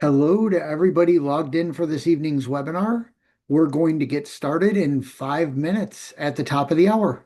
Hello to everybody logged in for this evening's webinar. We're going to get started in 5 minutes at the top of the hour.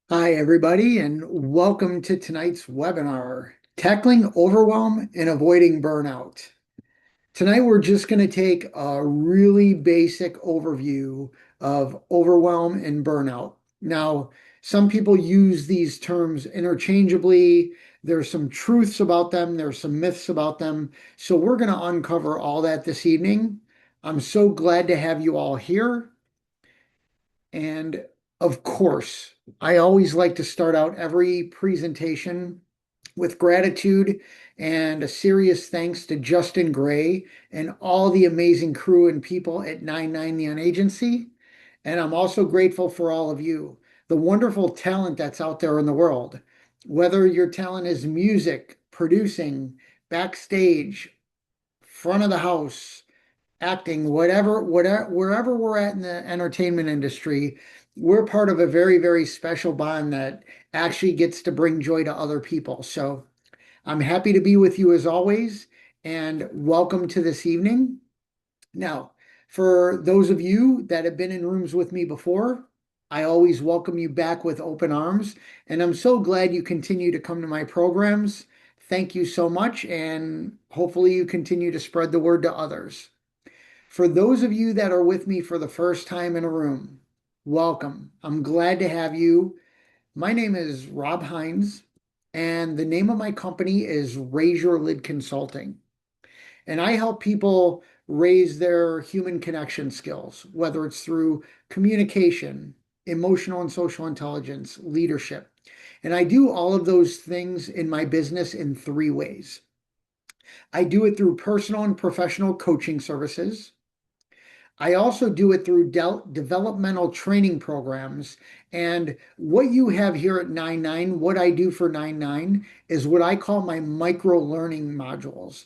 Hi, everybody, and welcome to tonight's webinar, Tackling Overwhelm and Avoiding Burnout. Tonight, we're just going to take a really basic overview of overwhelm and burnout. Now, some people use these terms interchangeably. There's some truths about them, there's some myths about them. So we're going to uncover all that this evening. I'm so glad to have you all here. And of course, I always like to start out every presentation with gratitude and a serious thanks to Justin Gray and all the amazing crew and people at 99 Neon Agency. And I'm also grateful for all of you, the wonderful talent that's out there in the world. Whether your talent is music, producing, backstage, front of the house, acting, wherever we're at in the entertainment industry, we're part of a very, very special bond that actually gets to bring joy to other people. So I'm happy to be with you as always, and welcome to this evening. Now, for those of you that have been in rooms with me before, I always welcome you back with open arms, and I'm so glad you continue to come to my programs. Thank you so much, and hopefully you continue to spread the word to others. For those of you that are with me for the first time in a room, welcome. I'm glad to have you. My name is Rob Hinds, and the name of my company is Raise Your Lid Consulting. And I help people raise their human connection skills, whether it's through communication, emotional and social intelligence, leadership. And I do all of those things in my business in three ways. I do it through personal and professional coaching services. I also do it through developmental training programs. And what you have here at 99, what I do for 99 is what I call my micro learning modules.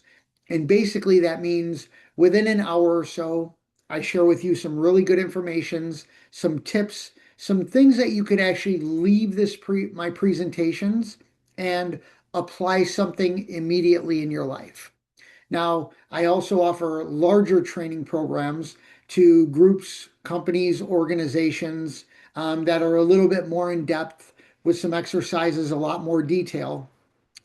And basically, that means within an hour or so, I share with you some really good informations, some tips, some things that you could actually leave my presentations and apply something immediately in your life. Now, I also offer larger training programs to groups, companies, organizations that are a little bit more in depth with some exercises, a lot more detail.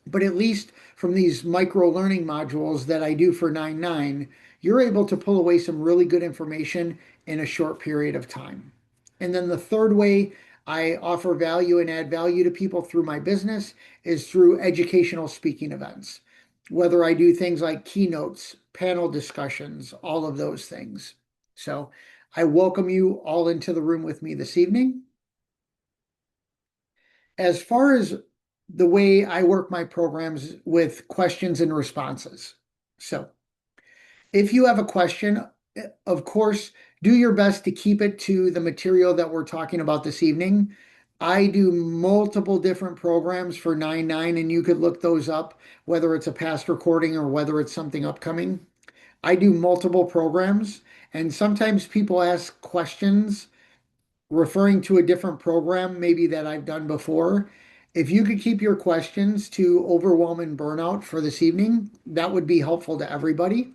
But at least from these micro learning modules that I do for 99, you're able to pull away some really good information in a short period of time. And then the third way I offer value and add value to people through my business is through educational speaking events. Whether I do things like keynotes, panel discussions, all of those things. So I welcome you all into the room with me this evening. As far as the way I work my programs with questions and responses. So if you have a question, of course, do your best to keep it to the material that we're talking about this evening. I do multiple different programs for 99, and you could look those up, whether it's a past recording or whether it's something upcoming. I do multiple programs, and sometimes people ask questions referring to a different program, maybe that I've done before. If you could keep your questions to overwhelm and burnout for this evening, that would be helpful to everybody.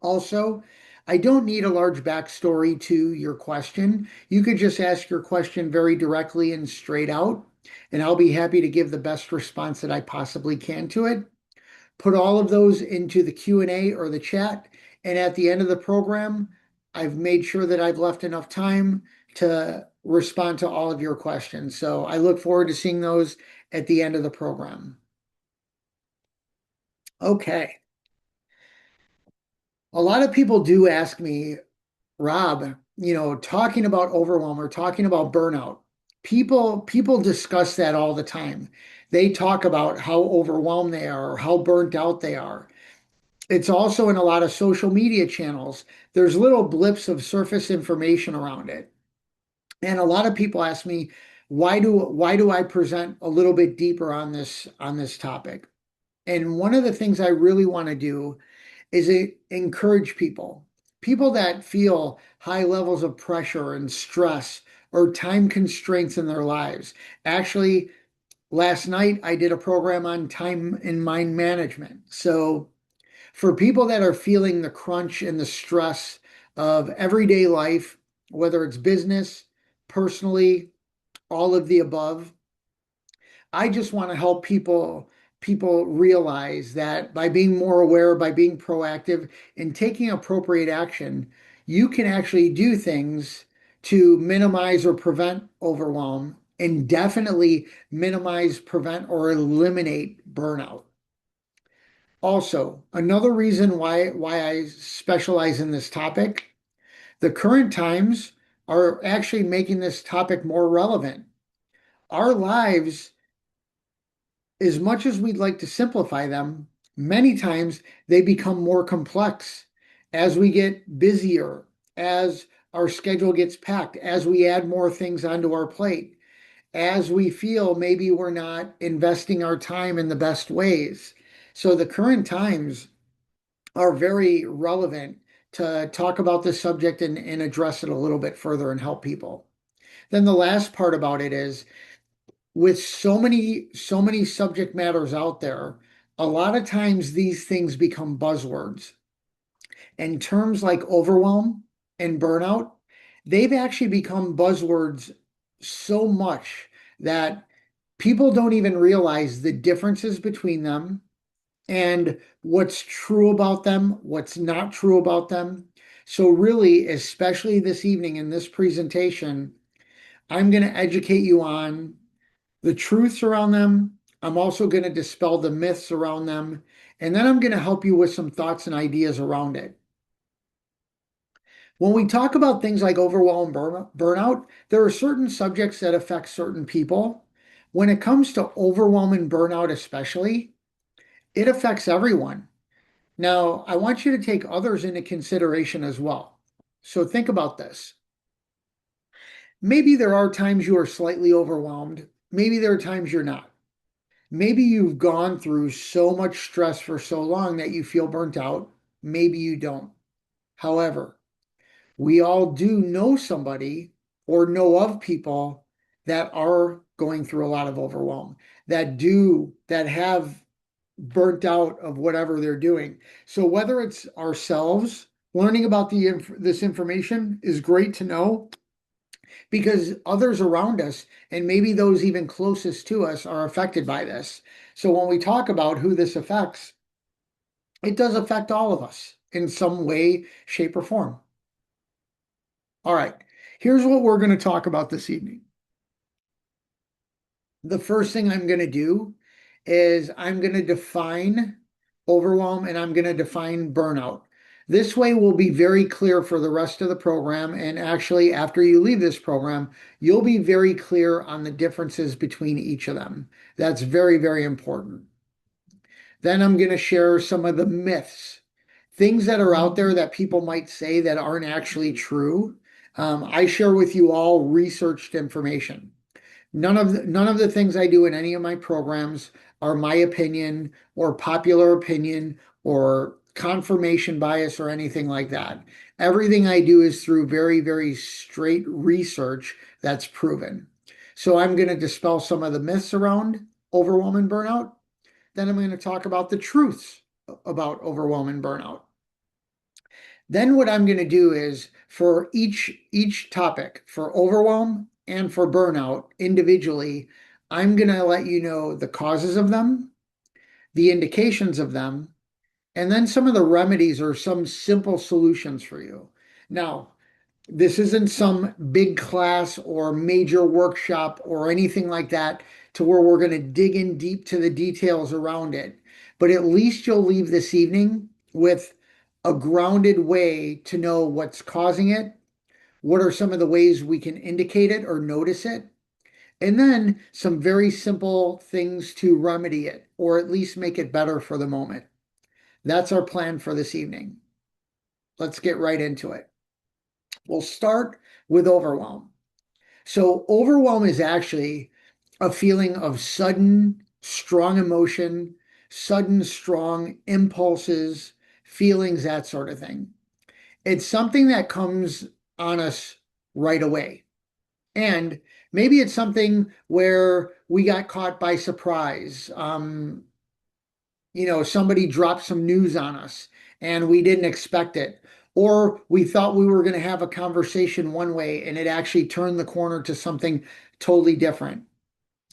Also, I don't need a large backstory to your question. You could just ask your question very directly and straight out, and I'll be happy to give the best response that I possibly can to it. Put all of those into the Q&A or the chat, and at the end of the program, I've made sure that I've left enough time to respond to all of your questions. So I look forward to seeing those at the end of the program. Okay. A lot of people do ask me, Rob, talking about overwhelm or talking about burnout, people discuss that all the time. They talk about how overwhelmed they are or how burnt out they are. It's also in a lot of social media channels. There's little blips of surface information around it. And a lot of people ask me, why do I present a little bit deeper on this topic? And one of the things I really want to do is encourage people that feel high levels of pressure and stress or time constraints in their lives. Actually, last night I did a program on time and mind management. So for people that are feeling the crunch and the stress of everyday life, whether it's business, personally, all of the above, I just want to help people realize that by being more aware, by being proactive and taking appropriate action, you can actually do things to minimize or prevent overwhelm and definitely minimize, prevent, or eliminate burnout. Also, another reason why I specialize in this topic, the current times are actually making this topic more relevant. Our lives, as much as we'd like to simplify them, many times they become more complex as we get busier, as our schedule gets packed, as we add more things onto our plate, as we feel maybe we're not investing our time in the best ways. So the current times are very relevant to talk about this subject and address it a little bit further and help people. Then the last part about it is with so many subject matters out there, a lot of times these things become buzzwords. And terms like overwhelm and burnout, they've actually become buzzwords so much that people don't even realize the differences between them and what's true about them, what's not true about them. So, really, especially this evening in this presentation, I'm going to educate you on the truths around them. I'm also going to dispel the myths around them. And then I'm going to help you with some thoughts and ideas around it. When we talk about things like overwhelm burnout, there are certain subjects that affect certain people. When it comes to overwhelm and burnout, especially, it affects everyone. Now, I want you to take others into consideration as well. So think about this. Maybe there are times you are slightly overwhelmed. Maybe there are times you're not. Maybe you've gone through so much stress for so long that you feel burnt out. Maybe you don't. However, we all do know somebody or know of people that are going through a lot of overwhelm, that have burnt out of whatever they're doing. So whether it's ourselves learning about this information is great to know because others around us and maybe those even closest to us are affected by this. So when we talk about who this affects, it does affect all of us in some way, shape, or form. All right, here's what we're going to talk about this evening. The first thing I'm going to do is I'm going to define overwhelm and I'm going to define burnout. This way will be very clear for the rest of the program. And actually, after you leave this program, you'll be very clear on the differences between each of them. That's very, very important. Then I'm going to share some of the myths, things that are out there that people might say that aren't actually true. I share with you all researched information. None of the things I do in any of my programs are my opinion or popular opinion or confirmation bias or anything like that. Everything I do is through very, very straight research that's proven. So I'm going to dispel some of the myths around overwhelm and burnout. Then I'm going to talk about the truths about overwhelm and burnout. Then what I'm going to do is for each topic, for overwhelm and for burnout individually, I'm going to let you know the causes of them, the indications of them, and then some of the remedies or some simple solutions for you. Now, this isn't some big class or major workshop or anything like that to where we're going to dig in deep to the details around it. But at least you'll leave this evening with a grounded way to know what's causing it, what are some of the ways we can indicate it or notice it, and then some very simple things to remedy it or at least make it better for the moment. That's our plan for this evening. Let's get right into it. We'll start with overwhelm. So, overwhelm is actually a feeling of sudden, strong emotion, sudden, strong impulses, feelings, that sort of thing. It's something that comes on us right away. And maybe it's something where we got caught by surprise. Somebody dropped some news on us and we didn't expect it. Or we thought we were going to have a conversation one way and it actually turned the corner to something totally different.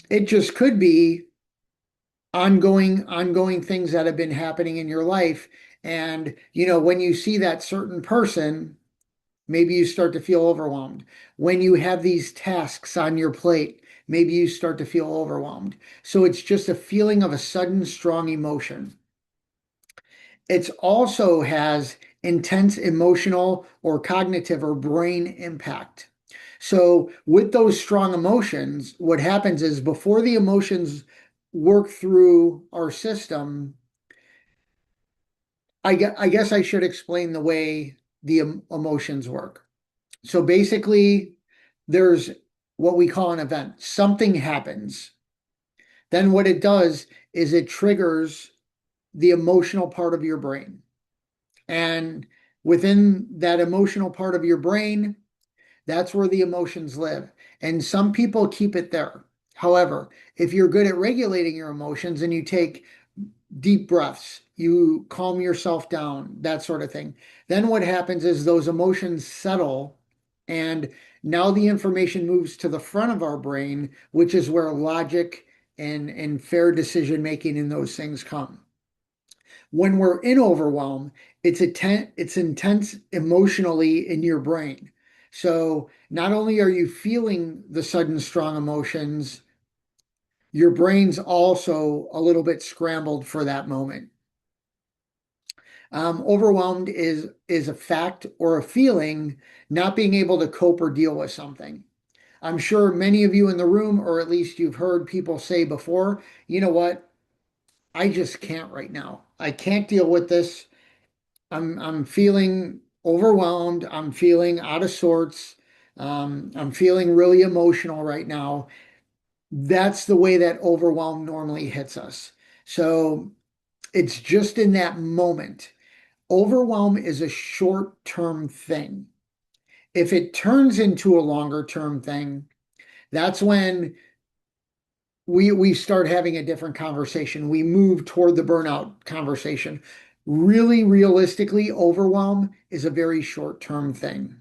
It just could be ongoing things that have been happening in your life. And, when you see that certain person, maybe you start to feel overwhelmed. When you have these tasks on your plate, maybe you start to feel overwhelmed. So it's just a feeling of a sudden strong emotion. It also has intense emotional or cognitive or brain impact. So, with those strong emotions, what happens is before the emotions work through our system, I guess I should explain the way the emotions work. So, basically, there's what we call an event. Something happens. Then, what it does is it triggers the emotional part of your brain. And within that emotional part of your brain, that's where the emotions live. And some people keep it there. However, if you're good at regulating your emotions and you take deep breaths, you calm yourself down, that sort of thing, then what happens is those emotions settle. And now the information moves to the front of our brain, which is where logic and fair decision making and those things come. When we're in overwhelm, it's intense emotionally in your brain. So not only are you feeling the sudden strong emotions, your brain's also a little bit scrambled for that moment. Overwhelmed is a fact or a feeling not being able to cope or deal with something. I'm sure many of you in the room, or at least you've heard people say before, you know what? I just can't right now. I can't deal with this. I'm feeling overwhelmed. I'm feeling out of sorts. I'm feeling really emotional right now. That's the way that overwhelm normally hits us. So it's just in that moment. Overwhelm is a short-term thing. If it turns into a longer-term thing, that's when we start having a different conversation. We move toward the burnout conversation. Really, realistically, overwhelm is a very short-term thing.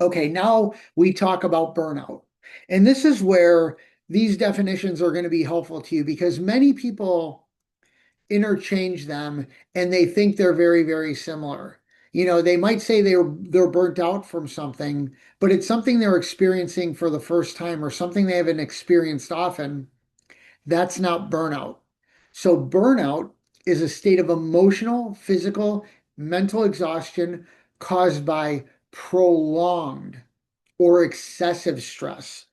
Okay, now we talk about burnout. And this is where these definitions are going to be helpful to you because many people interchange them and they think they're very, very similar. They might say they're burnt out from something, but it's something they're experiencing for the first time or something they haven't experienced often. That's not burnout. So, burnout is a state of emotional, physical, mental exhaustion caused by prolonged or excessive stress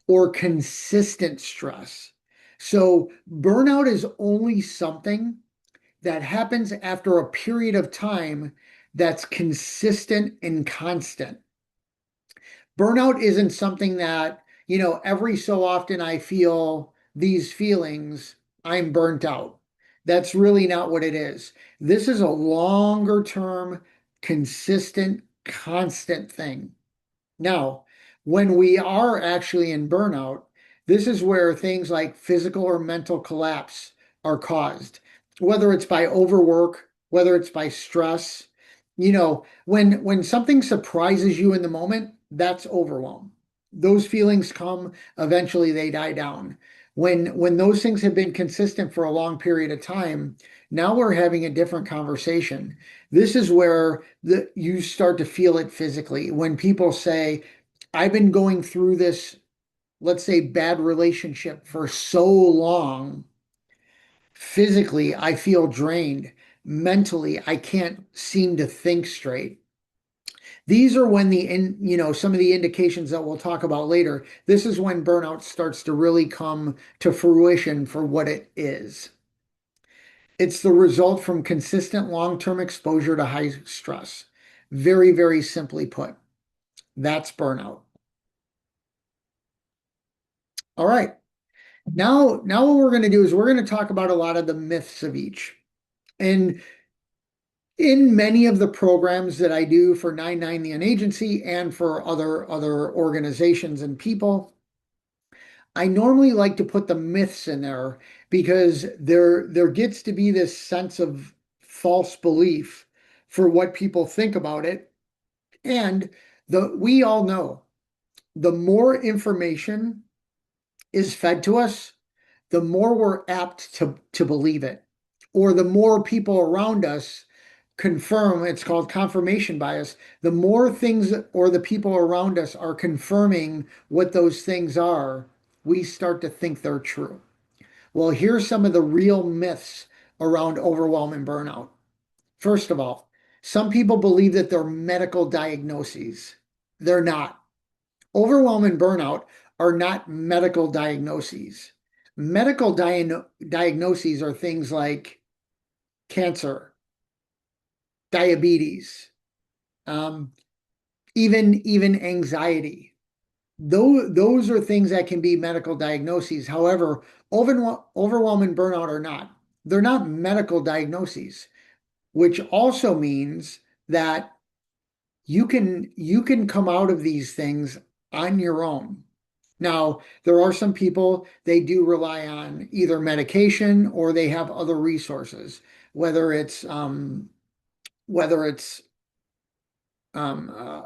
or consistent stress. So, burnout is only something that happens after a period of time that's consistent and constant. Burnout isn't something that, every so often I feel these feelings, I'm burnt out. That's really not what it is. This is a longer term, consistent, constant thing. Now, when we are actually in burnout, this is where things like physical or mental collapse are caused, whether it's by overwork, whether it's by stress. When something surprises you in the moment, that's overwhelm. Those feelings come, eventually they die down. When those things have been consistent for a long period of time, now we're having a different conversation. This is where you start to feel it physically. When people say, I've been going through this, let's say, bad relationship for so long, physically, I feel drained. Mentally, I can't seem to think straight. These are when some of the indications that we'll talk about later. This is when burnout starts to really come to fruition for what it is. It's the result from consistent long-term exposure to high stress. Very, very simply put, that's burnout. All right. Now what we're going to do is we're going to talk about a lot of the myths of each. And in many of the programs that I do for 99 the Agency and for other organizations and people, I normally like to put the myths in there because there gets to be this sense of false belief for what people think about it. And we all know the more information is fed to us, the more we're apt to believe it, or the more people around us confirm, it's called confirmation bias. The more things or the people around us are confirming what those things are, we start to think they're true. Well, here's some of the real myths around overwhelm and burnout. First of all, some people believe that they're medical diagnoses. They're not. Overwhelm and burnout are not medical diagnoses. Medical diagnoses are things like cancer, diabetes, um, even anxiety. Those are things that can be medical diagnoses. However, overwhelm and burnout are not. They're not medical diagnoses, which also means that you can come out of these things on your own. Now, there are some people they do rely on either medication or they have other resources, whether it's whether it's um, uh,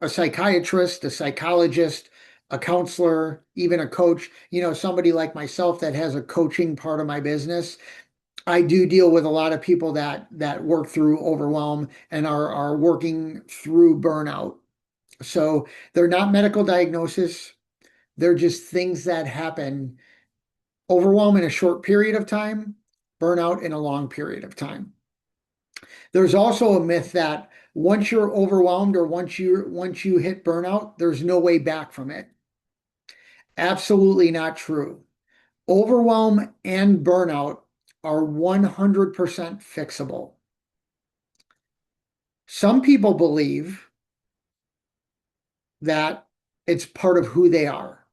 a psychiatrist, a psychologist, a counselor, even a coach, somebody like myself that has a coaching part of my business. I do deal with a lot of people that work through overwhelm and are working through burnout. So they're not medical diagnosis. They're just things that happen. Overwhelm in a short period of time, burnout in a long period of time. There's also a myth that once you're overwhelmed or once you hit burnout, there's no way back from it. Absolutely not true. Overwhelm and burnout are 100% fixable. Some people believe that it's part of who they are.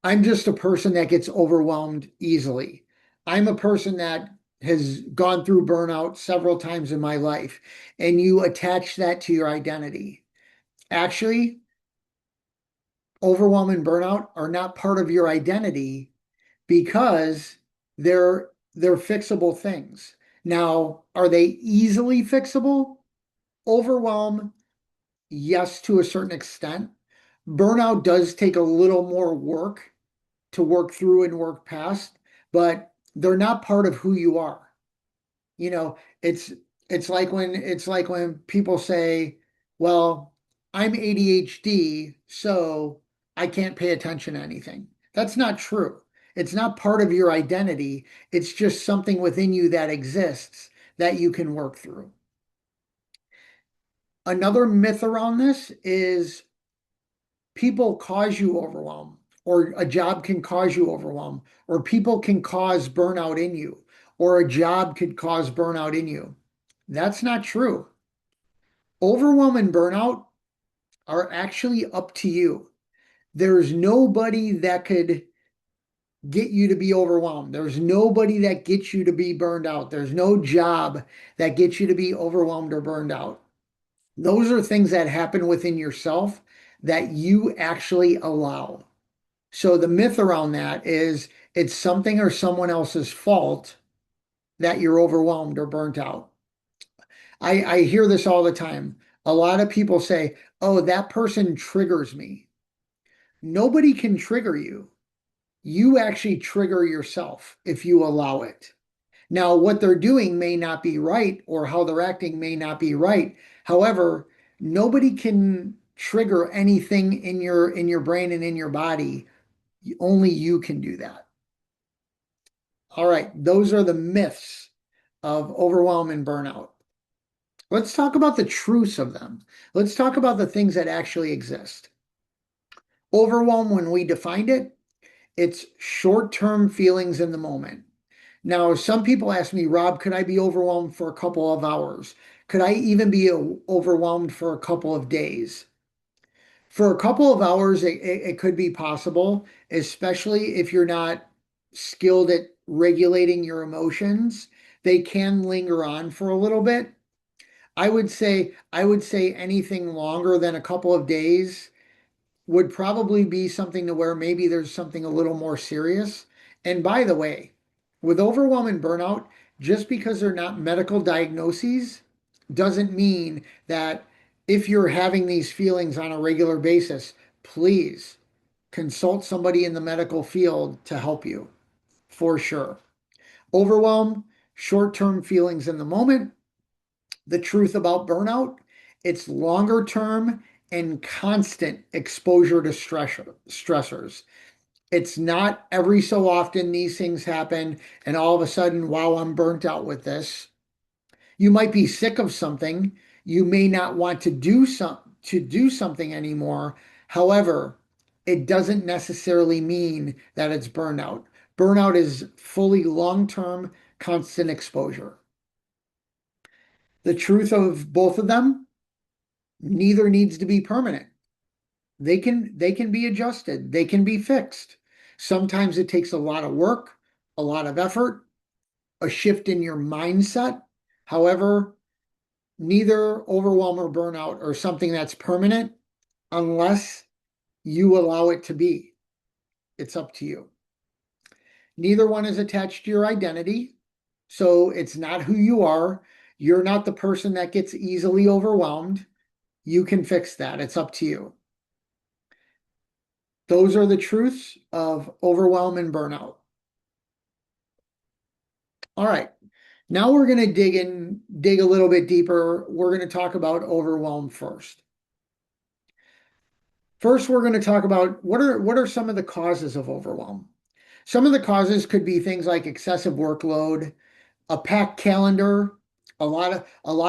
I'm just a person that gets overwhelmed easily. I'm a person that has gone through burnout several times in my life, and you attach that to your identity. Actually, overwhelm and burnout are not part of your identity because they're fixable things. Now, are they easily fixable? Overwhelm, yes, to a certain extent. Burnout does take a little more work to work through and work past, but they're not part of who you are. You know, it's like when people say, "Well, I'm ADHD, so I can't pay attention to anything." That's not true. It's not part of your identity. It's just something within you that exists that you can work through. Another myth around this is people cause you overwhelm, or a job can cause you overwhelm, or people can cause burnout in you, or a job could cause burnout in you. That's not true. Overwhelm and burnout are actually up to you. There's nobody that could get you to be overwhelmed. There's nobody that gets you to be burned out. There's no job that gets you to be overwhelmed or burned out. Those are things that happen within yourself that you actually allow. So the myth around that is it's something or someone else's fault that you're overwhelmed or burnt out. I hear this all the time. A lot of people say, oh, that person triggers me. Nobody can trigger you. You actually trigger yourself if you allow it. Now, what they're doing may not be right, or how they're acting may not be right. However, nobody can trigger anything in your brain and in your body. Only you can do that. All right, those are the myths of overwhelm and burnout. Let's talk about the truths of them. Let's talk about the things that actually exist. Overwhelm, when we defined it, it's short-term feelings in the moment. Now, some people ask me, Rob, could I be overwhelmed for a couple of hours? Could I even be overwhelmed for a couple of days? For a couple of hours, it could be possible, especially if you're not skilled at regulating your emotions. They can linger on for a little bit. I would say anything longer than a couple of days would probably be something to where maybe there's something a little more serious. And by the way, with overwhelm and burnout, just because they're not medical diagnoses doesn't mean that if you're having these feelings on a regular basis, please consult somebody in the medical field to help you for sure. Overwhelm, short-term feelings in the moment. The truth about burnout, it's longer term and constant exposure to stressors. It's not every so often these things happen, and all of a sudden, wow, I'm burnt out with this. You might be sick of something. You may not want to do something anymore. However, it doesn't necessarily mean that it's burnout. Burnout is fully long-term, constant exposure. The truth of both of them, neither needs to be permanent. They can be adjusted. They can be fixed. Sometimes it takes a lot of work, a lot of effort, a shift in your mindset. However, neither overwhelm or burnout are something that's permanent unless you allow it to be. It's up to you. Neither one is attached to your identity. So it's not who you are. You're not the person that gets easily overwhelmed. You can fix that. It's up to you. Those are the truths of overwhelm and burnout. All right. Now we're going to dig a little bit deeper. We're going to talk about overwhelm first. First, we're going to talk about what are some of the causes of overwhelm. Some of the causes could be things like excessive workload, a packed calendar, a lot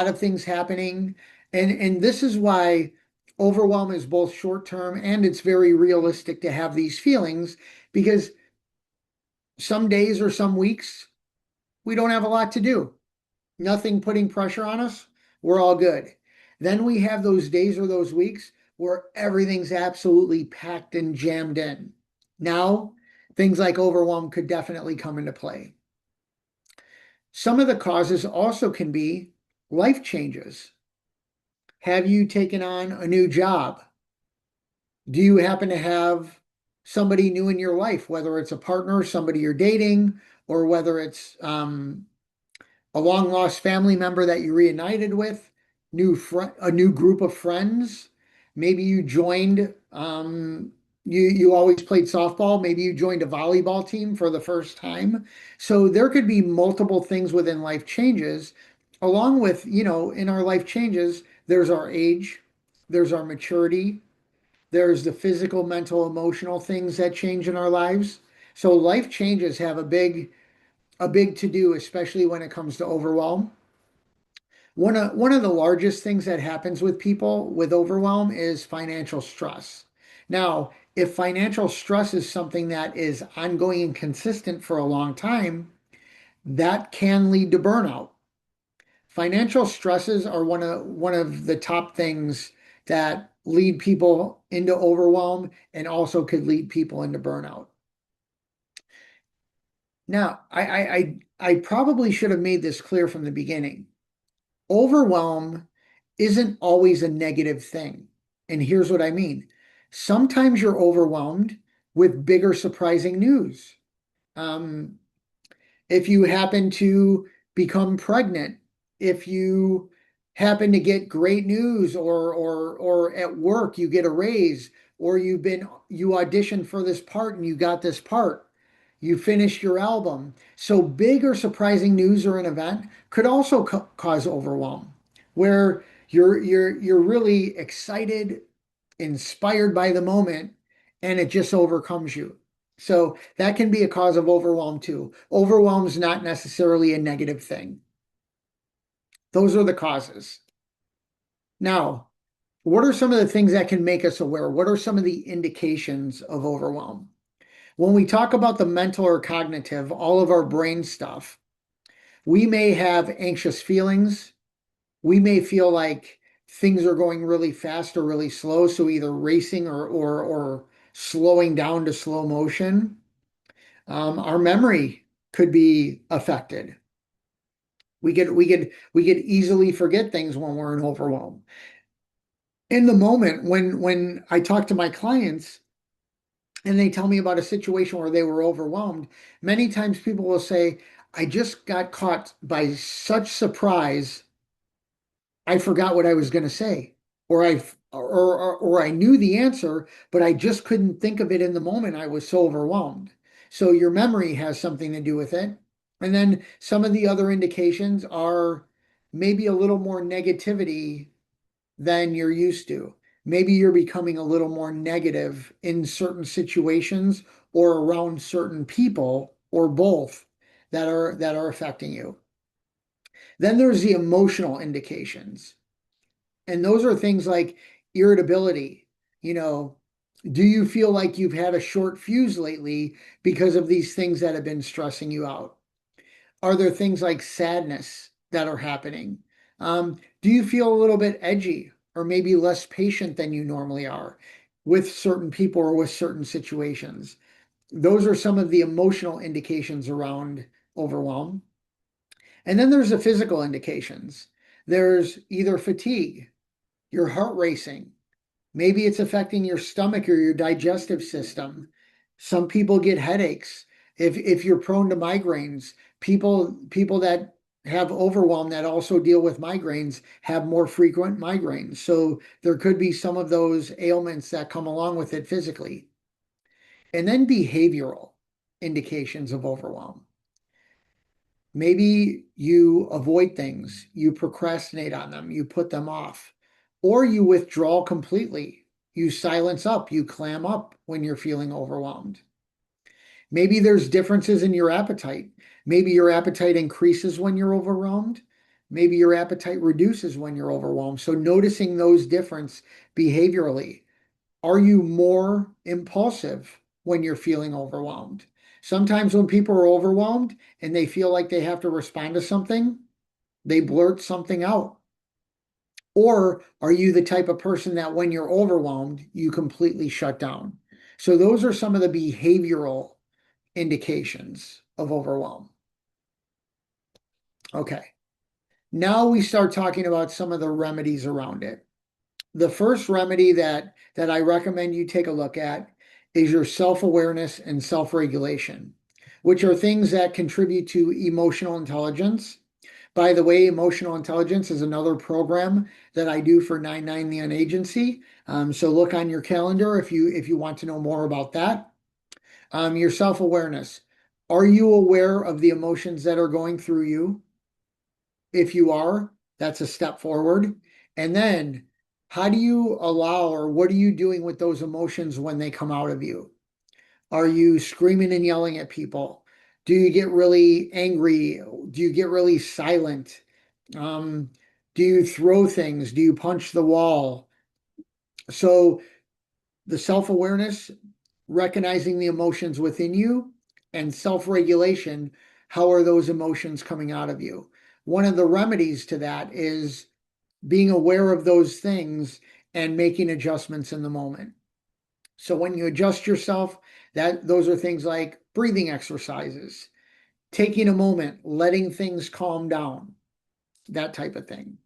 of things happening. And this is why overwhelm is both short term and it's very realistic to have these feelings because some days or some weeks we don't have a lot to do. Nothing putting pressure on us. We're all good. Then we have those days or those weeks where everything's absolutely packed and jammed in. Now, things like overwhelm could definitely come into play. Some of the causes also can be life changes. Have you taken on a new job? Do you happen to have somebody new in your life, whether it's a partner, somebody you're dating, or whether it's a long lost family member that you reunited with, a new group of friends. Maybe you joined, you always played softball. Maybe you joined a volleyball team for the first time. So there could be multiple things within life changes, along with, in our life changes, there's our age, there's our maturity, there's the physical, mental, emotional things that change in our lives. So life changes have a big to do, especially when it comes to overwhelm. One of the largest things that happens with people with overwhelm is financial stress. Now, if financial stress is something that is ongoing and consistent for a long time, that can lead to burnout. Financial stresses are one of the top things that lead people into overwhelm and also could lead people into burnout. Now, I probably should have made this clear from the beginning. Overwhelm isn't always a negative thing. And here's what I mean. Sometimes you're overwhelmed with bigger surprising news. Um, if you happen to become pregnant, if you happen to get great news or at work you get a raise, or you auditioned for this part and you got this part, you finished your album. So big or surprising news or an event could also cause overwhelm, where you're really excited, inspired by the moment, and it just overcomes you. So that can be a cause of overwhelm too. Overwhelm is not necessarily a negative thing. Those are the causes. Now, what are some of the things that can make us aware? What are some of the indications of overwhelm? When we talk about the mental or cognitive, all of our brain stuff, we may have anxious feelings. We may feel like things are going really fast or really slow, so either racing or slowing down to slow motion. Our memory could be affected. We could easily forget things when we're in overwhelm. In the moment when I talk to my clients and they tell me about a situation where they were overwhelmed, many times people will say, I just got caught by such surprise, I forgot what I was going to say, or I knew the answer, but I just couldn't think of it in the moment. I was so overwhelmed. So your memory has something to do with it. And then some of the other indications are maybe a little more negativity than you're used to. Maybe you're becoming a little more negative in certain situations or around certain people or both that are affecting you. Then there's the emotional indications. And those are things like irritability. You know, do you feel like you've had a short fuse lately because of these things that have been stressing you out? Are there things like sadness that are happening? Do you feel a little bit edgy or maybe less patient than you normally are with certain people or with certain situations? Those are some of the emotional indications around overwhelm. And then there's the physical indications. There's either fatigue, your heart racing. Maybe it's affecting your stomach or your digestive system. Some people get headaches. If you're prone to migraines, people that have overwhelm that also deal with migraines have more frequent migraines. So there could be some of those ailments that come along with it physically. And then behavioral indications of overwhelm. Maybe you avoid things, you procrastinate on them, you put them off, or you withdraw completely. You silence up, you clam up when you're feeling overwhelmed. Maybe there's differences in your appetite. Maybe your appetite increases when you're overwhelmed. Maybe your appetite reduces when you're overwhelmed. So noticing those difference behaviorally. Are you more impulsive when you're feeling overwhelmed? Sometimes when people are overwhelmed and they feel like they have to respond to something, they blurt something out. Or are you the type of person that when you're overwhelmed, you completely shut down? So those are some of the behavioral indications of overwhelm. Okay. Now we start talking about some of the remedies around it. The first remedy that I recommend you take a look at is your self-awareness and self-regulation, which are things that contribute to emotional intelligence. By the way, emotional intelligence is another program that I do for 99 The Agency. So look on your calendar if you want to know more about that. Your self-awareness. Are you aware of the emotions that are going through you? If you are, that's a step forward. And then how do you allow or what are you doing with those emotions when they come out of you? Are you screaming and yelling at people? Do you get really angry? Do you get really silent? Um, do you throw things? Do you punch the wall? So the self-awareness, recognizing the emotions within you, and self-regulation, how are those emotions coming out of you? One of the remedies to that is being aware of those things and making adjustments in the moment. So when you adjust yourself, that those are things like breathing exercises, taking a moment, letting things calm down, that type of thing.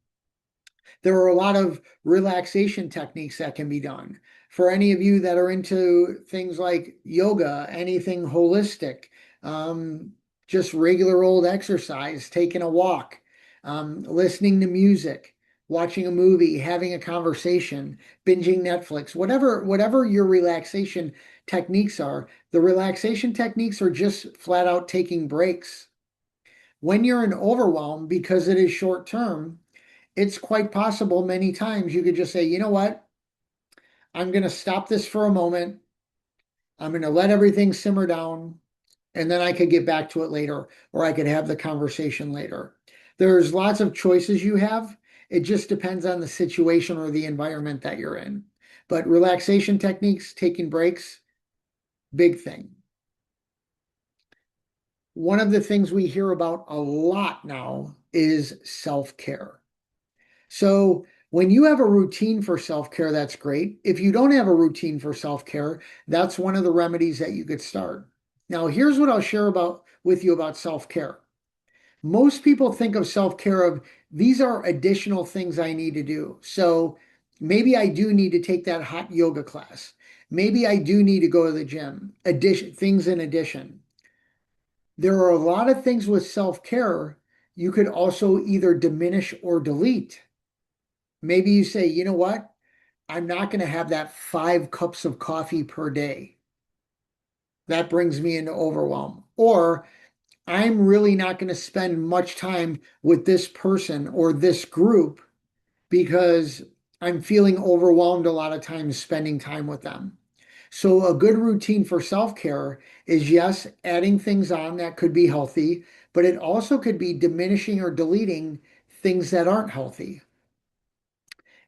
There are a lot of relaxation techniques that can be done. For any of you that are into things like yoga, anything holistic, um, just regular old exercise, taking a walk, listening to music, watching a movie, having a conversation, binging Netflix, whatever your relaxation techniques are, the relaxation techniques are just flat out taking breaks. When you're in overwhelm, because it is short term, it's quite possible many times you could just say, you know what? I'm going to stop this for a moment. I'm going to let everything simmer down, and then I could get back to it later, or I could have the conversation later. There's lots of choices you have. It just depends on the situation or the environment that you're in. But relaxation techniques, taking breaks, big thing. One of the things we hear about a lot now is self-care. So when you have a routine for self-care, that's great. If you don't have a routine for self-care, that's one of the remedies that you could start. Now, here's what I'll share about with you about self-care. Most people think of self-care of these are additional things I need to do. So maybe I do need to take that hot yoga class. Maybe I do need to go to the gym. Things in addition. There are a lot of things with self-care you could also either diminish or delete. Maybe you say, you know what? I'm not going to have that 5 cups of coffee per day. That brings me into overwhelm. Or I'm really not going to spend much time with this person or this group because I'm feeling overwhelmed a lot of times spending time with them. So, a good routine for self care is yes, adding things on that could be healthy, but it also could be diminishing or deleting things that aren't healthy.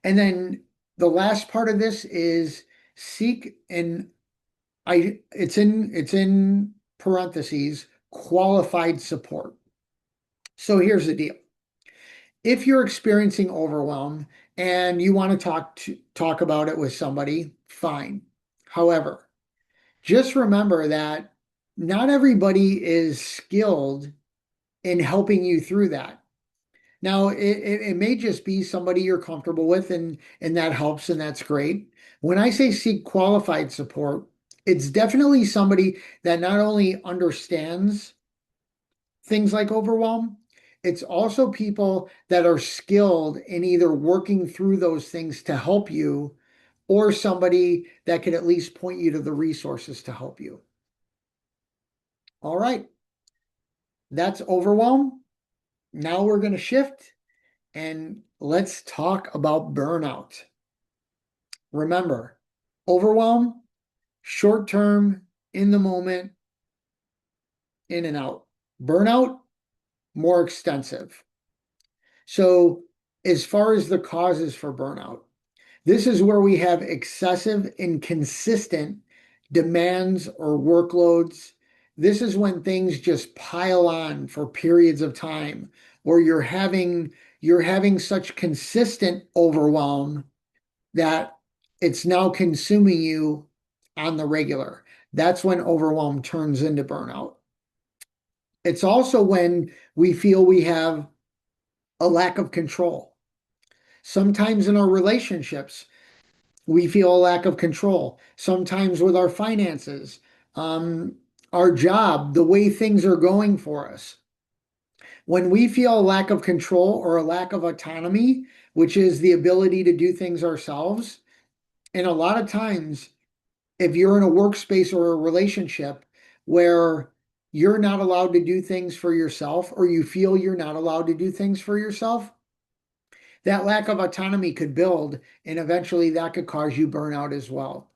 And then the last part of this is seek and it's in parentheses qualified support. So here's the deal. If you're experiencing overwhelm and you want to talk about it with somebody, fine. However, just remember that not everybody is skilled in helping you through that. Now, it may just be somebody you're comfortable with, and that helps, and that's great. When I say seek qualified support, it's definitely somebody that not only understands things like overwhelm, it's also people that are skilled in either working through those things to help you or somebody that could at least point you to the resources to help you. All right, that's overwhelm. Now we're going to shift and let's talk about burnout. Remember, overwhelm, short term, in the moment, in and out. Burnout, more extensive. So, as far as the causes for burnout, this is where we have excessive and consistent demands or workloads. This is when things just pile on for periods of time, or you're having such consistent overwhelm that it's now consuming you on the regular. That's when overwhelm turns into burnout. It's also when we feel we have a lack of control. Sometimes in our relationships, we feel a lack of control. Sometimes with our finances, um, our job, the way things are going for us. When we feel a lack of control or a lack of autonomy, which is the ability to do things ourselves, and a lot of times, if you're in a workspace or a relationship where you're not allowed to do things for yourself, or you feel you're not allowed to do things for yourself, that lack of autonomy could build, and eventually that could cause you burnout as well.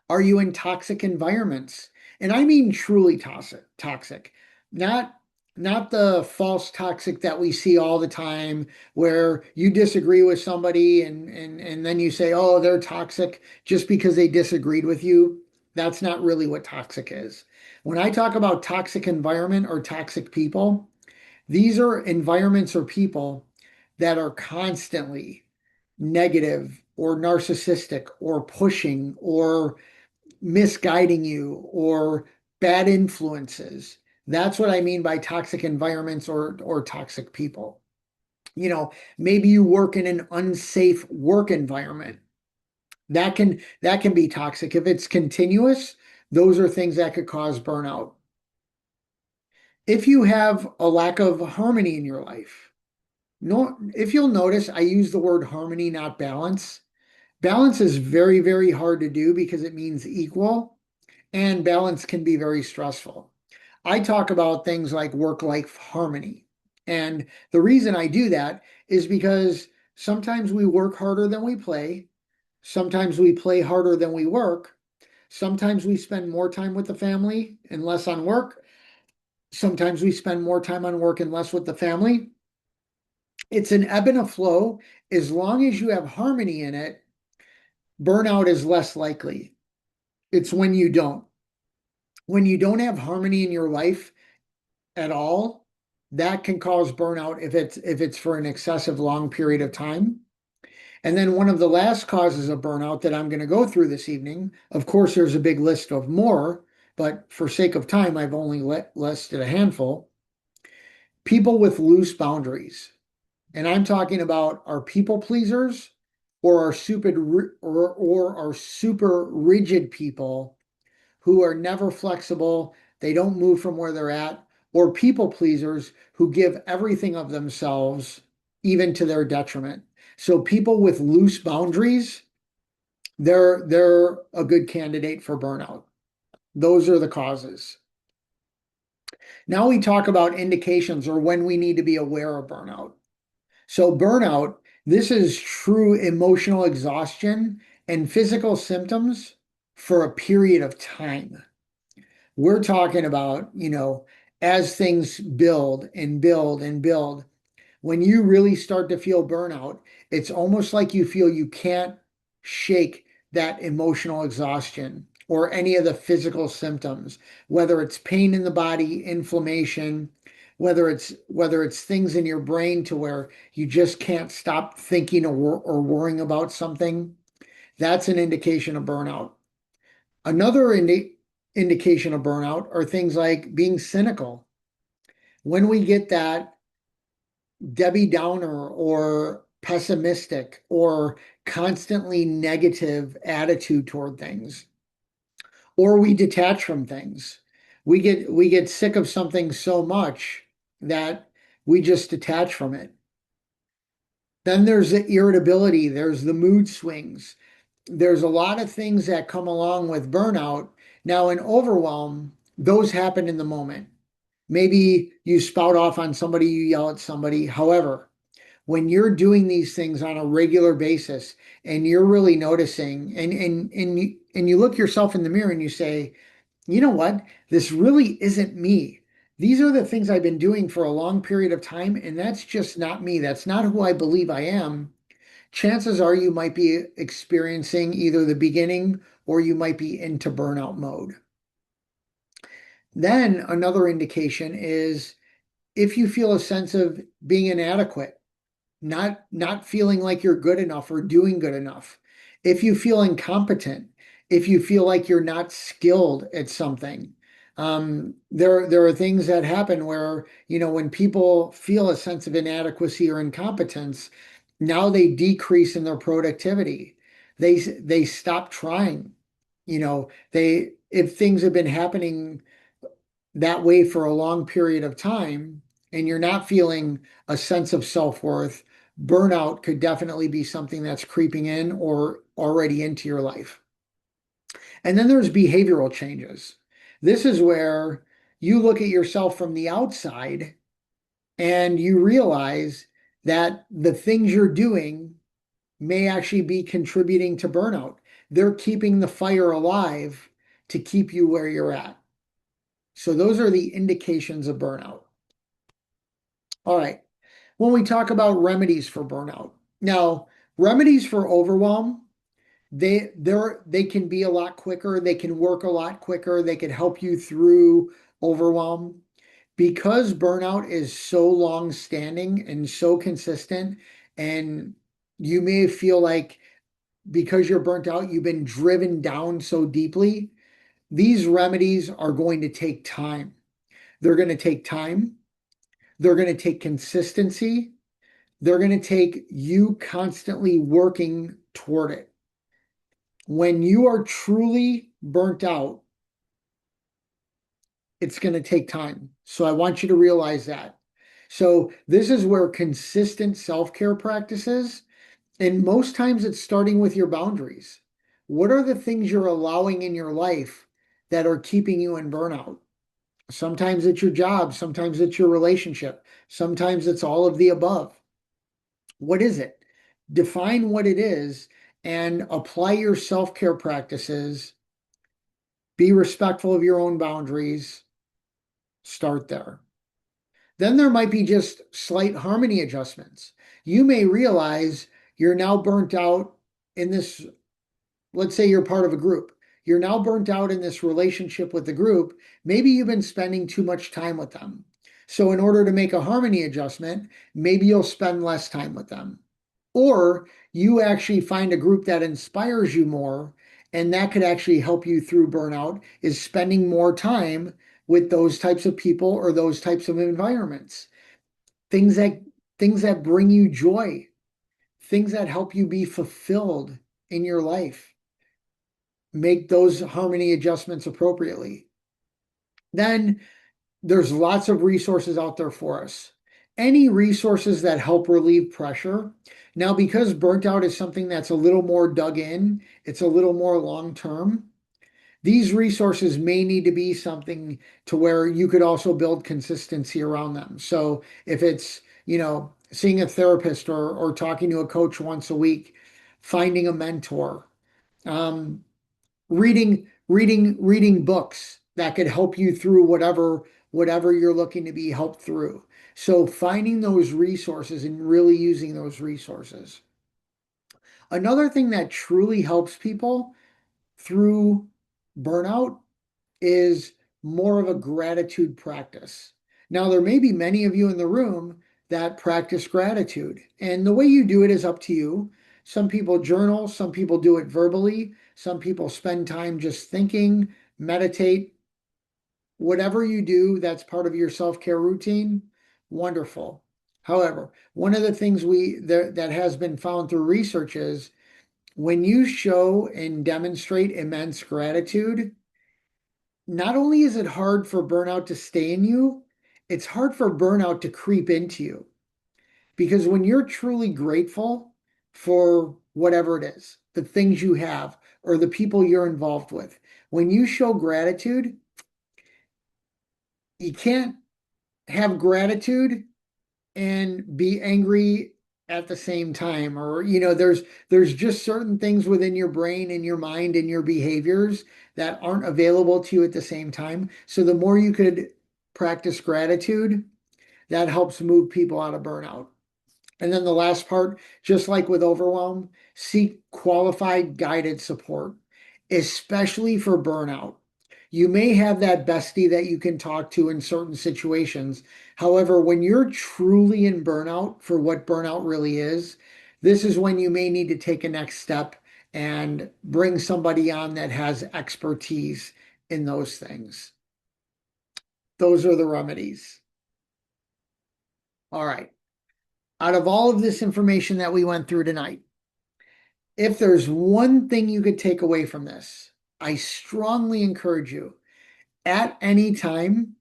Are you in toxic environments? And I mean truly toxic, not not the false toxic that we see all the time where you disagree with somebody and then you say, "Oh, they're toxic just because they disagreed with you." That's not really what toxic is. When I talk about toxic environment or toxic people, these are environments or people that are constantly negative or narcissistic or pushing or misguiding you or bad influences. That's what I mean by toxic environments or toxic people. Maybe you work in an unsafe work environment. That can be toxic. If it's continuous, those are things that could cause burnout. If you have a lack of harmony in your life, no, if you'll notice, I use the word harmony, not balance. Balance is very, very hard to do because it means equal. And balance can be very stressful. I talk about things like work-life harmony. And the reason I do that is because sometimes we work harder than we play. Sometimes we play harder than we work. Sometimes we spend more time with the family and less on work. Sometimes we spend more time on work and less with the family. It's an ebb and a flow. As long as you have harmony in it, burnout is less likely. It's when you don't. When you don't have harmony in your life at all, that can cause burnout if it's for an excessive long period of time. And then one of the last causes of burnout that I'm going to go through this evening, of course, there's a big list of more, but for sake of time, I've only listed a handful. People with loose boundaries. And I'm talking about our people pleasers or our super rigid people who are never flexible, they don't move from where they're at, or people pleasers who give everything of themselves, even to their detriment. So people with loose boundaries, they're a good candidate for burnout. Those are the causes. Now we talk about indications or when we need to be aware of burnout. So, burnout, this is true emotional exhaustion and physical symptoms for a period of time. We're talking about, as things build and build and build, when you really start to feel burnout, it's almost like you feel you can't shake that emotional exhaustion or any of the physical symptoms, whether it's pain in the body, inflammation, whether it's things in your brain to where you just can't stop thinking or worrying about something. That's an indication of burnout. Another indication of burnout are things like being cynical. When we get that Debbie Downer or pessimistic or constantly negative attitude toward things, or we detach from things. We get sick of something so much that we just detach from it. Then there's the irritability, there's the mood swings. There's a lot of things that come along with burnout. Now, in overwhelm, those happen in the moment. Maybe you spout off on somebody, you yell at somebody. However, when you're doing these things on a regular basis and you're really noticing and you look yourself in the mirror and you say, you know what? This really isn't me. These are the things I've been doing for a long period of time, and that's just not me. That's not who I believe I am. Chances are you might be experiencing either the beginning or you might be into burnout mode. Then another indication is if you feel a sense of being inadequate, not feeling like you're good enough or doing good enough. If you feel incompetent, if you feel like you're not skilled at something, there are things that happen where, when people feel a sense of inadequacy or incompetence, now they decrease in their productivity. They stop trying. They if things have been happening that way for a long period of time and you're not feeling a sense of self-worth, burnout could definitely be something that's creeping in or already into your life. And then there's behavioral changes. This is where you look at yourself from the outside and you realize that the things you're doing may actually be contributing to burnout. They're keeping the fire alive to keep you where you're at. So those are the indications of burnout. All right. When we talk about remedies for burnout, now remedies for overwhelm, they can be a lot quicker. They can work a lot quicker. They can help you through overwhelm because burnout is so long standing and so consistent. And you may feel like because you're burnt out, you've been driven down so deeply. These remedies are going to take time. They're going to take time. They're going to take consistency. They're going to take you constantly working toward it. When you are truly burnt out, it's going to take time. So I want you to realize that. So this is where consistent self-care practices, and most times it's starting with your boundaries. What are the things you're allowing in your life that are keeping you in burnout? Sometimes it's your job, sometimes it's your relationship, sometimes it's all of the above. What is it? Define what it is and apply your self-care practices. Be respectful of your own boundaries. Start there. Then there might be just slight harmony adjustments. You may realize you're now burnt out in this, let's say you're part of a group. You're now burnt out in this relationship with the group. Maybe you've been spending too much time with them. So, in order to make a harmony adjustment, maybe you'll spend less time with them. Or you actually find a group that inspires you more, and that could actually help you through burnout, is spending more time with those types of people or those types of environments. Things that things that bring you joy, things that help you be fulfilled in your life. Make those harmony adjustments appropriately. Then there's lots of resources out there for us. Any resources that help relieve pressure. Now, because burnt out is something that's a little more dug in, it's a little more long term. these resources may need to be something to where you could also build consistency around them. So if it's, seeing a therapist or talking to a coach once a week, finding a mentor, um, reading books that could help you through whatever you're looking to be helped through. So finding those resources and really using those resources. Another thing that truly helps people through burnout is more of a gratitude practice. Now, there may be many of you in the room that practice gratitude, and the way you do it is up to you. Some people journal, some people do it verbally, some people spend time just thinking, meditate. Whatever you do, that's part of your self-care routine. Wonderful. However, one of the things that has been found through research is when you show and demonstrate immense gratitude, not only is it hard for burnout to stay in you, it's hard for burnout to creep into you. Because when you're truly grateful for whatever it is, the things you have, or the people you're involved with, when you show gratitude, you can't have gratitude and be angry at the same time. Or there's just certain things within your brain and your mind and your behaviors that aren't available to you at the same time. So the more you could practice gratitude, that helps move people out of burnout. And then the last part, just like with overwhelm, seek qualified guided support, especially for burnout. You may have that bestie that you can talk to in certain situations. However, when you're truly in burnout for what burnout really is, this is when you may need to take a next step and bring somebody on that has expertise in those things. Those are the remedies. All right. Out of all of this information that we went through tonight, if there's one thing you could take away from this, I strongly encourage you at any time,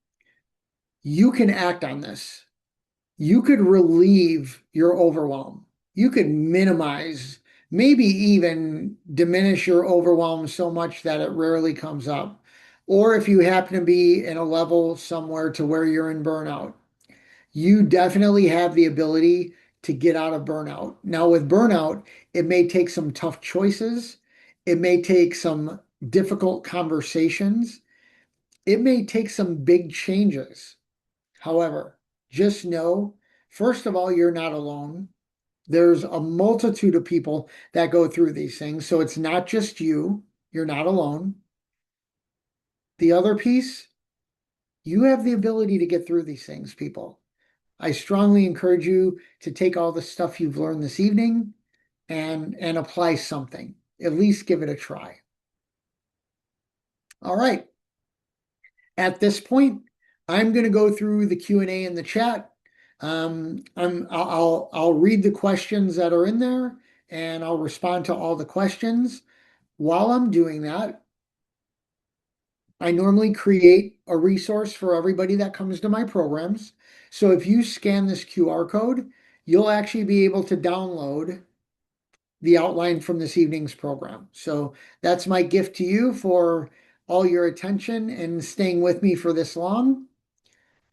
you can act on this. You could relieve your overwhelm. You could minimize, maybe even diminish your overwhelm so much that it rarely comes up. Or if you happen to be in a level somewhere to where you're in burnout, you definitely have the ability to get out of burnout. Now, with burnout, it may take some tough choices, it may take some difficult conversations, it may take some big changes. However, just know, first of all, you're not alone. There's a multitude of people that go through these things. So it's not just you, you're not alone. The other piece, you have the ability to get through these things, people. I strongly encourage you to take all the stuff you've learned this evening and apply something. At least give it a try. All right. At this point, I'm going to go through the Q&A in the chat. I'll read the questions that are in there and I'll respond to all the questions. While I'm doing that, I normally create a resource for everybody that comes to my programs. So if you scan this QR code, you'll actually be able to download the outline from this evening's program. So that's my gift to you for all your attention and staying with me for this long.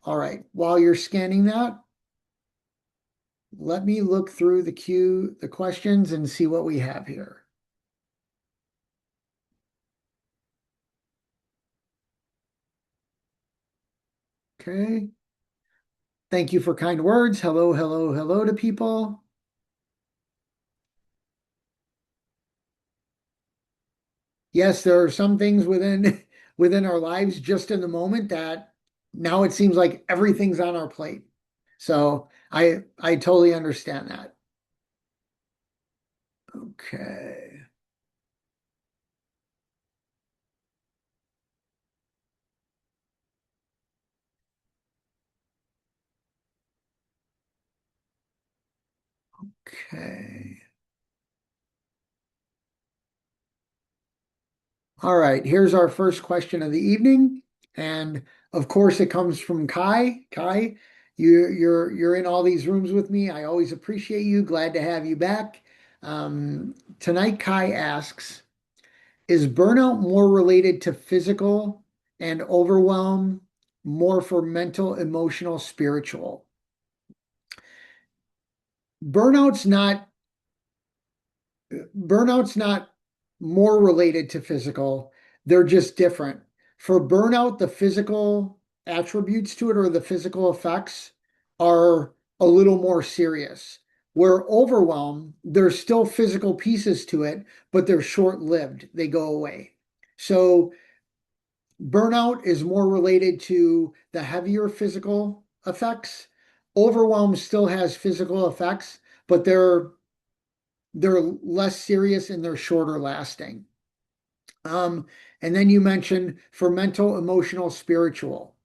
All right, while you're scanning that, let me look through the questions and see what we have here. Okay. Thank you for kind words. Hello, hello, hello to people. Yes, there are some things within within our lives just in the moment that now it seems like everything's on our plate. So I totally understand that. Okay. Okay. All right, here's our first question of the evening. And of course it comes from Kai. Kai, you're in all these rooms with me. I always appreciate you. Glad to have you back. Tonight, Kai asks, Is burnout more related to physical and overwhelm, more for mental, emotional, spiritual? Burnout's not burnout's not more related to physical. They're just different. For burnout, the physical attributes to it or the physical effects are a little more serious. Where overwhelm, there's still physical pieces to it, but they're short-lived. They go away. So burnout is more related to the heavier physical effects. Overwhelm still has physical effects, but they're less serious and they're shorter lasting. Um, and then you mentioned for mental, emotional, spiritual.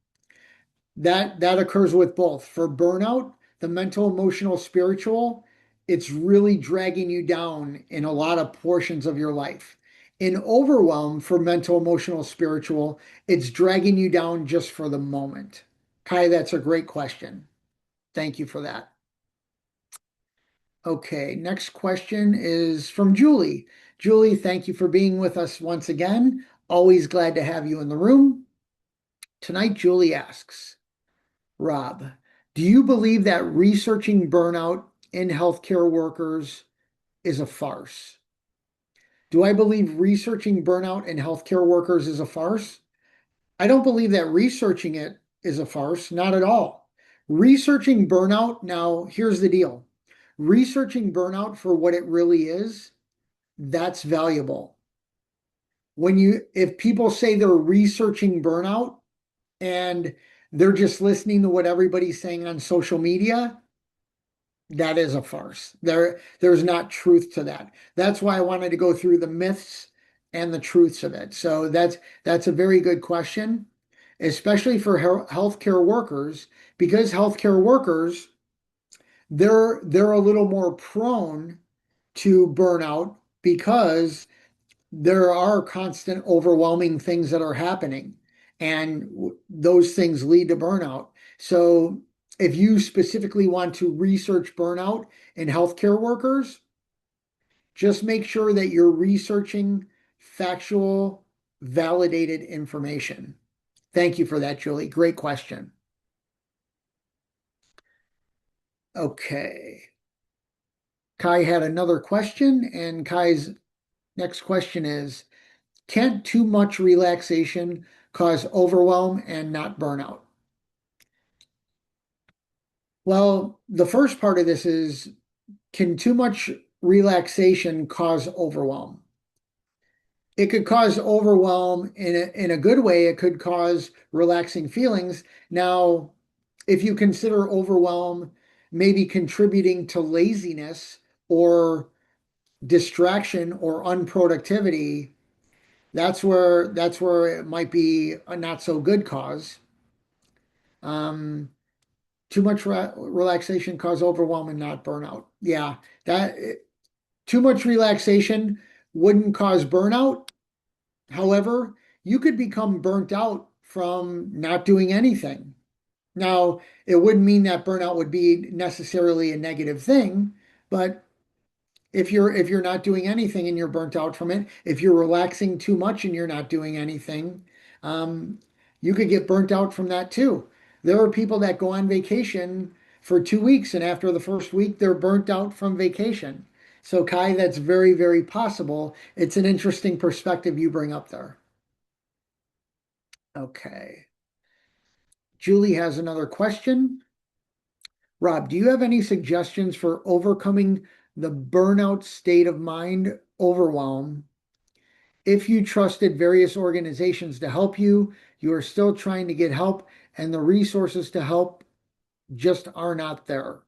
That occurs with both. For burnout, the mental, emotional, spiritual, it's really dragging you down in a lot of portions of your life. In overwhelm, for mental, emotional, spiritual, it's dragging you down just for the moment. Kai, that's a great question. Thank you for that. Okay, next question is from Julie. Julie, thank you for being with us once again. Always glad to have you in the room. Tonight, Julie asks, Rob, do you believe that researching burnout in healthcare workers is a farce? Do I believe researching burnout in healthcare workers is a farce? I don't believe that researching it is a farce, not at all. Researching burnout, now here's the deal. Researching burnout for what it really is, that's valuable. If people say they're researching burnout and they're just listening to what everybody's saying on social media, that is a farce. There's not truth to that. That's why I wanted to go through the myths and the truths of it. So that's a very good question, especially for healthcare workers, because healthcare workers, they're a little more prone to burnout because there are constant overwhelming things that are happening, and those things lead to burnout. So if you specifically want to research burnout in healthcare workers, just make sure that you're researching factual, validated information. Thank you for that, Julie. Great question. Okay. Kai had another question, and Kai's next question is, can't too much relaxation cause overwhelm and not burnout? Well, the first part of this is, can too much relaxation cause overwhelm? It could cause overwhelm in a good way. It could cause relaxing feelings. Now, if you consider overwhelm maybe contributing to laziness or distraction or unproductivity, that's where it might be a not so good cause. Um, Too much relaxation cause overwhelm and not burnout. Yeah, that too much relaxation wouldn't cause burnout. However, you could become burnt out from not doing anything. Now, it wouldn't mean that burnout would be necessarily a negative thing, but if you're not doing anything and you're burnt out from it, if you're relaxing too much and you're not doing anything, um, you could get burnt out from that too. There are people that go on vacation for 2 weeks, and after the first week, they're burnt out from vacation. So, Kai, that's very, very possible. It's an interesting perspective you bring up there. Okay. Julie has another question. Rob, do you have any suggestions for overcoming the burnout state of mind overwhelm? If you trusted various organizations to help you, you are still trying to get help, and the resources to help just are not there.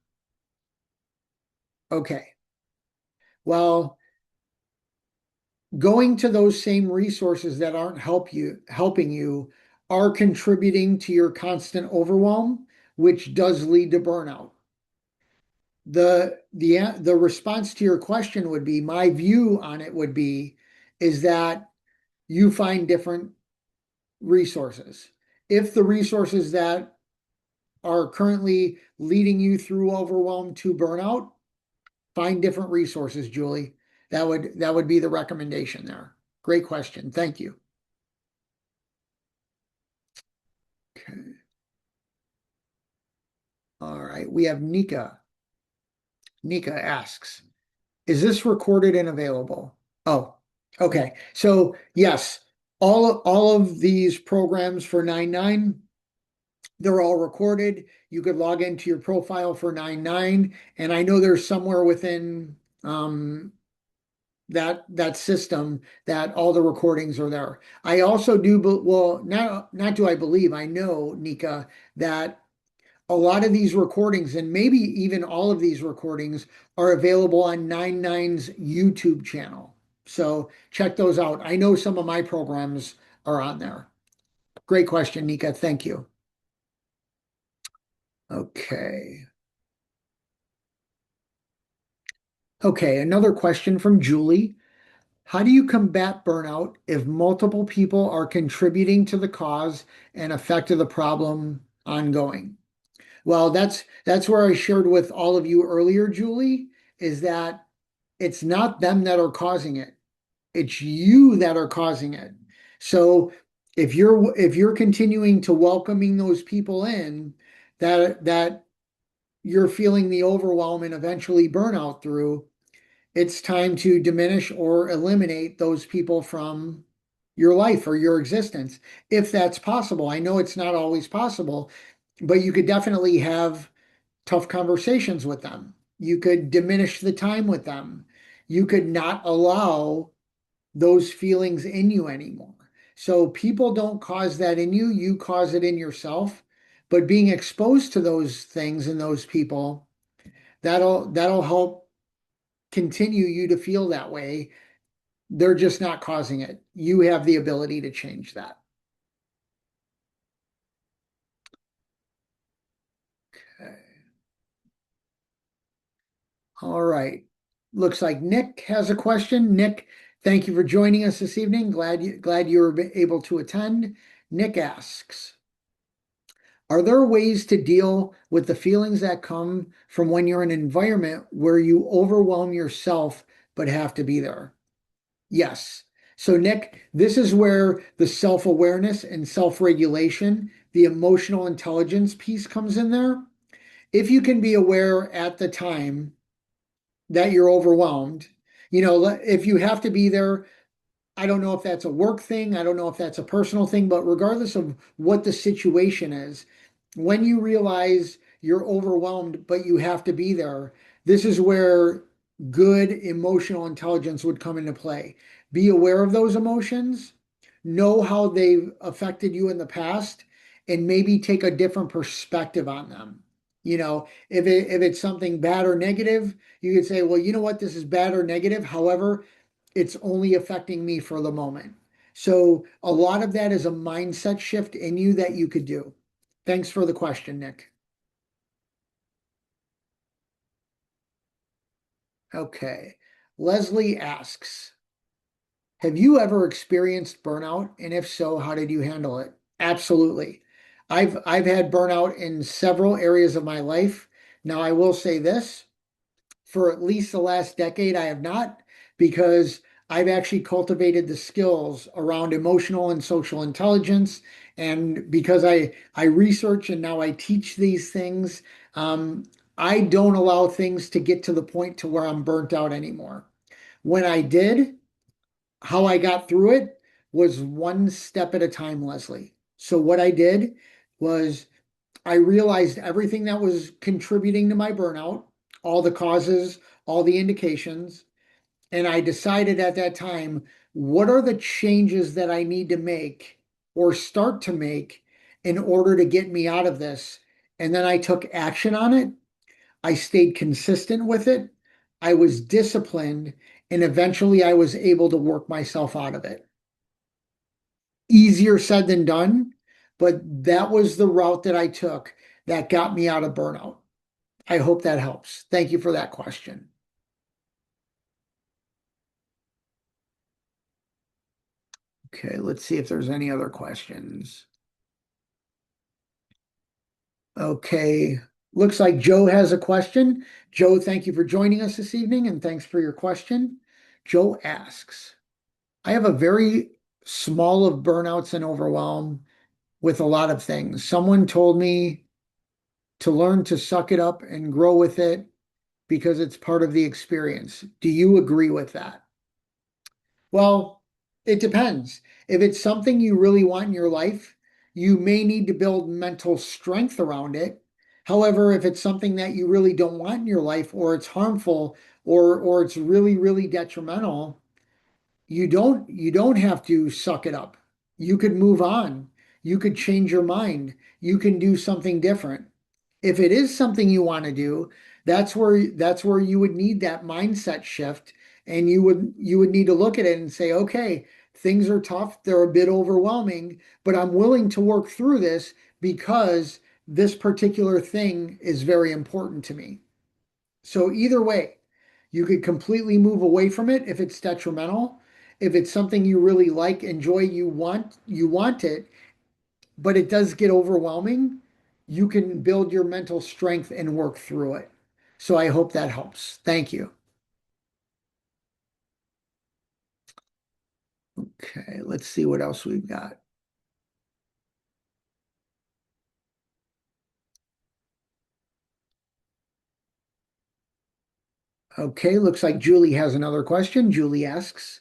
Okay. Well, going to those same resources that aren't helping you are contributing to your constant overwhelm, which does lead to burnout. The response to your question would be, my view on it would be, is that you find different resources. If the resources that are currently leading you through overwhelm to burnout, find different resources, Julie. That would be the recommendation there. Great question. Thank you. Okay. All right. We have Nika. Nika asks, is this recorded and available? Oh, okay. So yes, all of these programs for 9-9, they're all recorded. You could log into your profile for 9-9, and I know there's somewhere within that system that all the recordings are there. I also do, but well, not do I believe, I know, Nika, that a lot of these recordings, and maybe even all of these recordings, are available on 9-9's YouTube channel. So check those out. I know some of my programs are on there. Great question, Nika. Thank you. Okay. Okay, another question from Julie. How do you combat burnout if multiple people are contributing to the cause and effect of the problem ongoing? Well, that's where I shared with all of you earlier, Julie, is that it's not them that are causing it. It's you that are causing it. So if you're continuing to welcoming those people in that you're feeling the overwhelm and eventually burnout through, it's time to diminish or eliminate those people from your life or your existence, if that's possible. I know it's not always possible, but you could definitely have tough conversations with them. You could diminish the time with them. You could not allow those feelings in you anymore. So people don't cause that in you, you cause it in yourself. But being exposed to those things and those people, that'll help continue you to feel that way. They're just not causing it. You have the ability to change that. Okay. All right. Looks like Nick has a question. Nick, thank you for joining us this evening. Glad you were able to attend. Nick asks, are there ways to deal with the feelings that come from when you're in an environment where you overwhelm yourself but have to be there? Yes. So, Nick, this is where the self-awareness and self-regulation, the emotional intelligence piece comes in there. If you can be aware at the time that you're overwhelmed, if you have to be there, I don't know if that's a work thing. I don't know if that's a personal thing, but regardless of what the situation is, when you realize you're overwhelmed, but you have to be there, this is where good emotional intelligence would come into play. Be aware of those emotions, know how they've affected you in the past, and maybe take a different perspective on them. If it's something bad or negative, you could say, well, you know what, this is bad or negative. However, it's only affecting me for the moment. So a lot of that is a mindset shift in you that you could do. Thanks for the question, Nick. Okay. Leslie asks, have you ever experienced burnout? And if so, how did you handle it? Absolutely. I've had burnout in several areas of my life. Now, I will say this, for at least the last decade, I have not, because I've actually cultivated the skills around emotional and social intelligence. And because I research and now I teach these things, I don't allow things to get to the point to where I'm burnt out anymore. When I did, how I got through it was one step at a time, Leslie. So what I did was I realized everything that was contributing to my burnout, all the causes, all the indications, and I decided at that time, what are the changes that I need to make or start to make in order to get me out of this? And then I took action on it. I stayed consistent with it. I was disciplined, and eventually I was able to work myself out of it. Easier said than done, but that was the route that I took that got me out of burnout. I hope that helps. Thank you for that question. Okay, let's see if there's any other questions. Okay, looks like Joe has a question. Joe, thank you for joining us this evening and thanks for your question. Joe asks, I have a very small of burnouts and overwhelm with a lot of things. Someone told me to learn to suck it up and grow with it because it's part of the experience. Do you agree with that? Well, it depends. If it's something you really want in your life, you may need to build mental strength around it. However, if it's something that you really don't want in your life, or it's harmful, or it's really, really detrimental, you don't have to suck it up. You could move on. You could change your mind. You can do something different. If it is something you want to do, that's where you would need that mindset shift, and you would need to look at it and say, okay, things are tough, they're a bit overwhelming, but I'm willing to work through this because this particular thing is very important to me. So either way, you could completely move away from it if it's detrimental. If it's something you really like, enjoy, you want it, but it does get overwhelming, you can build your mental strength and work through it. So I hope that helps. Thank you. Okay, let's see what else we've got. Okay, looks like Julie has another question. Julie asks,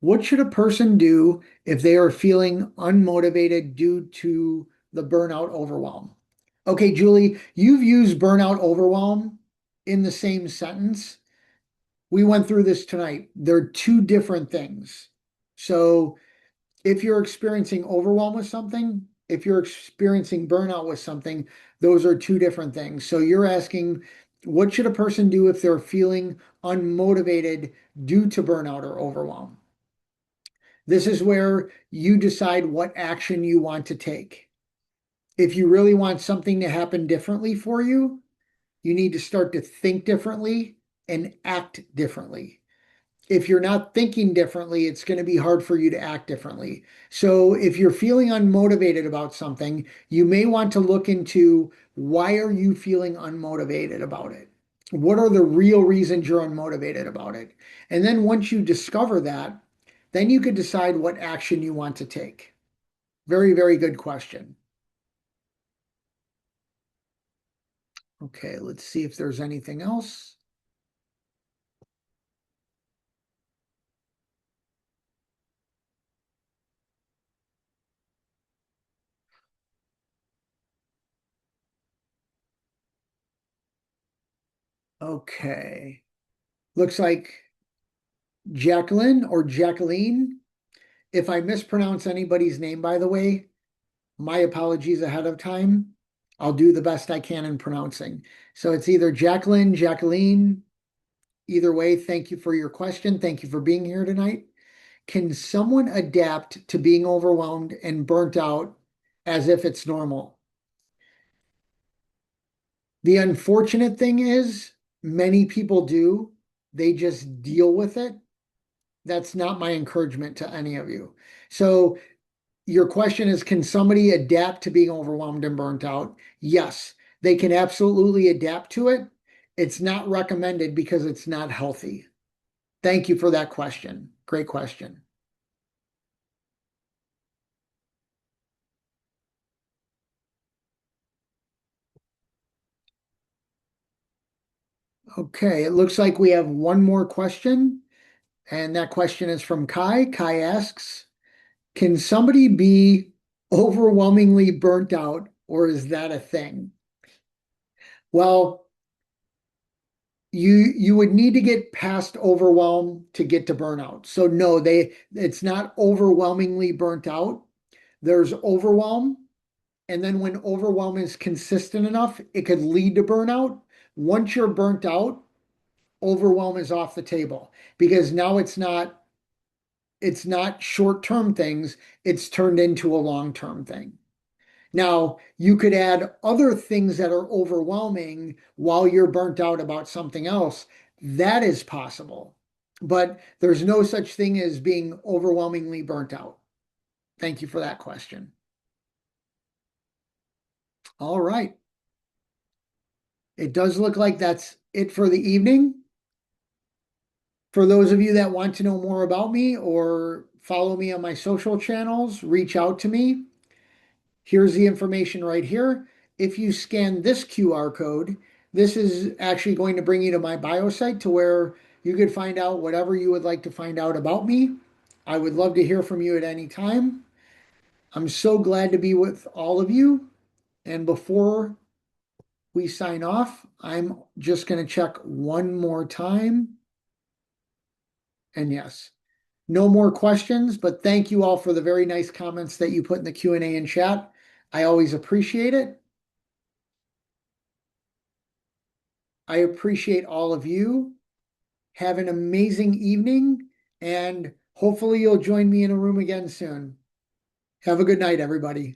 what should a person do if they are feeling unmotivated due to the burnout overwhelm? Okay, Julie, you've used burnout overwhelm in the same sentence. We went through this tonight. They're two different things. So if you're experiencing overwhelm with something, if you're experiencing burnout with something, those are two different things. So you're asking, what should a person do if they're feeling unmotivated due to burnout or overwhelm? This is where you decide what action you want to take. If you really want something to happen differently for you, you need to start to think differently and act differently. If you're not thinking differently, it's going to be hard for you to act differently. So if you're feeling unmotivated about something, you may want to look into, why are you feeling unmotivated about it? What are the real reasons you're unmotivated about it? And then once you discover that, then you could decide what action you want to take. Very, very good question. Okay, let's see if there's anything else. Okay. Looks like Jacqueline or Jacqueline. If I mispronounce anybody's name, by the way, my apologies ahead of time. I'll do the best I can in pronouncing. So it's either Jacqueline, Jacqueline. Either way, thank you for your question. Thank you for being here tonight. Can someone adapt to being overwhelmed and burnt out as if it's normal? The unfortunate thing is, many people do. They just deal with it. That's not my encouragement to any of you. So your question is, can somebody adapt to being overwhelmed and burnt out? Yes, they can absolutely adapt to it. It's not recommended because it's not healthy. Thank you for that question. Great question. Okay, it looks like we have one more question, and that question is from Kai. Kai asks, can somebody be overwhelmingly burnt out, or is that a thing? Well, you would need to get past overwhelm to get to burnout. So no, it's not overwhelmingly burnt out. There's overwhelm, and then when overwhelm is consistent enough, it could lead to burnout. Once you're burnt out, overwhelm is off the table because now it's not short-term things, it's turned into a long-term thing. Now, you could add other things that are overwhelming while you're burnt out about something else. That is possible, but there's no such thing as being overwhelmingly burnt out. Thank you for that question. All right. It does look like that's it for the evening. For those of you that want to know more about me or follow me on my social channels, reach out to me. Here's the information right here. If you scan this QR code, this is actually going to bring you to my bio site to where you could find out whatever you would like to find out about me. I would love to hear from you at any time. I'm so glad to be with all of you. And before we sign off, I'm just going to check one more time. And yes, no more questions, but thank you all for the very nice comments that you put in the Q&A and chat. I always appreciate it. I appreciate all of you. Have an amazing evening, and hopefully you'll join me in a room again soon. Have a good night, everybody.